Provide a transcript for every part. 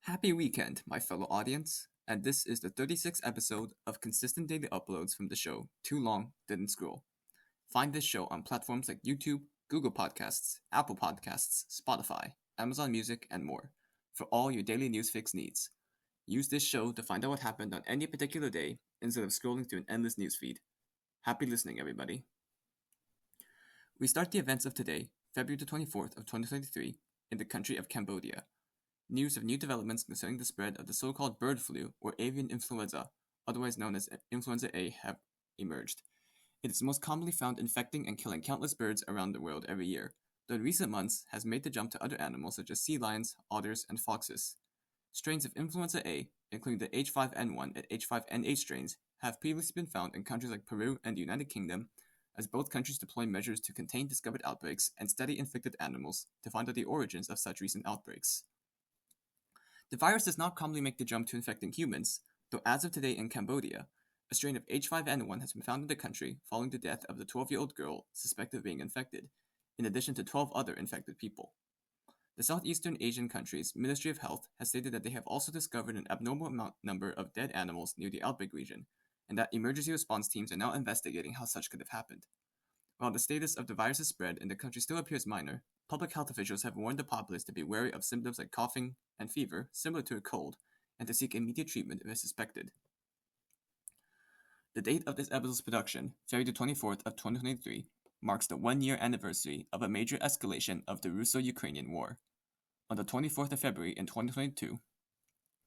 Happy weekend, my fellow audience, and this is the 36th episode of consistent daily uploads from the show Too Long Didn't Scroll. Find this show on platforms like YouTube, Google Podcasts, Apple Podcasts, Spotify, Amazon Music, and more for all your daily news fix needs. Use this show to find out what happened on any particular day instead of scrolling through an endless newsfeed. Happy listening, everybody. We start the events of today, February the 24th of 2023, in the country of Cambodia. News of new developments concerning the spread of the so-called bird flu or avian influenza, otherwise known as influenza A, have emerged. It is most commonly found infecting and killing countless birds around the world every year, though in recent months has made the jump to other animals such as sea lions, otters, and foxes. Strains of influenza A, including the H5N1 and H5N8 strains, have previously been found in countries like Peru and the United Kingdom, as both countries deploy measures to contain discovered outbreaks and study infected animals to find out the origins of such recent outbreaks. The virus does not commonly make the jump to infecting humans, though as of today in Cambodia, a strain of H5N1 has been found in the country following the death of the 12-year-old girl suspected of being infected, in addition to 12 other infected people. The Southeastern Asian country's Ministry of Health has stated that they have also discovered an abnormal number of dead animals near the outbreak region, and that emergency response teams are now investigating how such could have happened. While the status of the virus's spread in the country still appears minor, public health officials have warned the populace to be wary of symptoms like coughing and fever, similar to a cold, and to seek immediate treatment if suspected. The date of this episode's production, February the 24th of 2023, marks the one-year anniversary of a major escalation of the Russo-Ukrainian War. On the 24th of February in 2022,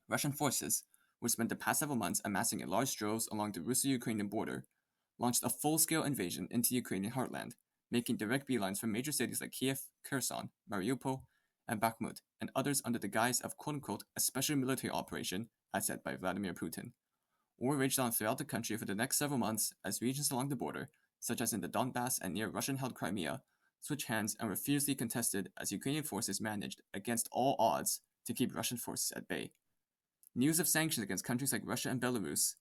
Russian forces, which spent the past several months amassing in large droves along the Russo-Ukrainian border, launched a full-scale invasion into Ukrainian heartland, making direct beelines from major cities like Kiev, Kherson, Mariupol, and Bakhmut, and others under the guise of quote-unquote a special military operation, as said by Vladimir Putin. War raged on throughout the country for the next several months as regions along the border, such as in the Donbass and near Russian-held Crimea, switched hands and were fiercely contested as Ukrainian forces managed, against all odds, to keep Russian forces at bay. News of sanctions against countries like Russia and Belarus,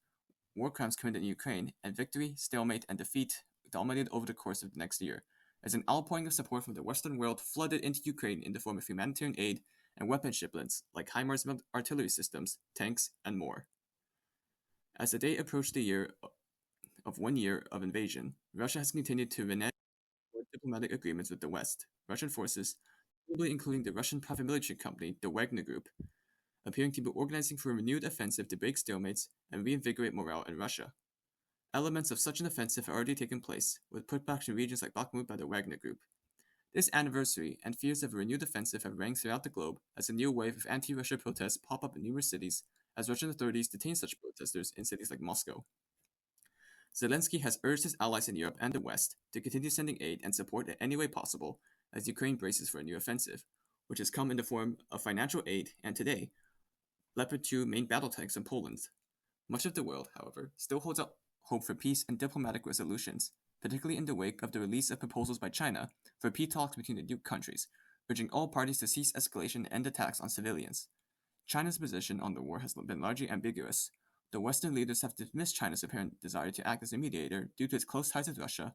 war crimes committed in Ukraine, and victory, stalemate, and defeat dominated over the course of the next year, as an outpouring of support from the Western world flooded into Ukraine in the form of humanitarian aid and weapon shipments like HIMARS artillery systems, tanks, and more. As the day approached the year of 1 year of invasion, Russia has continued to renege diplomatic agreements with the West. Russian forces, probably including the Russian private military company, the Wagner Group, appearing to be organizing for a renewed offensive to break stalemates and reinvigorate morale in Russia. Elements of such an offensive have already taken place, with putbacks in regions like Bakhmut by the Wagner Group. This anniversary and fears of a renewed offensive have rang throughout the globe as a new wave of anti-Russia protests pop up in numerous cities as Russian authorities detain such protesters in cities like Moscow. Zelensky has urged his allies in Europe and the West to continue sending aid and support in any way possible as Ukraine braces for a new offensive, which has come in the form of financial aid and today, Leopard 2 main battle tanks in Poland. Much of the world, however, still holds out hope for peace and diplomatic resolutions, particularly in the wake of the release of proposals by China for peace talks between the two countries, urging all parties to cease escalation and end attacks on civilians. China's position on the war has been largely ambiguous, though Western leaders have dismissed China's apparent desire to act as a mediator due to its close ties with Russia,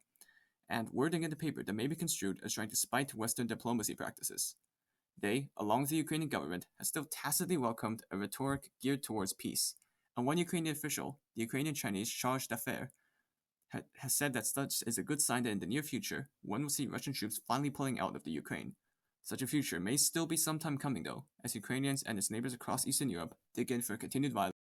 and wording in the paper that may be construed as trying to spite Western diplomacy practices. They, along with the Ukrainian government, have still tacitly welcomed a rhetoric geared towards peace, and one Ukrainian official, the Ukrainian-Chinese charge d'affaires, has said that such is a good sign that in the near future, one will see Russian troops finally pulling out of the Ukraine. Such a future may still be some time coming, though, as Ukrainians and its neighbors across Eastern Europe dig in for continued violence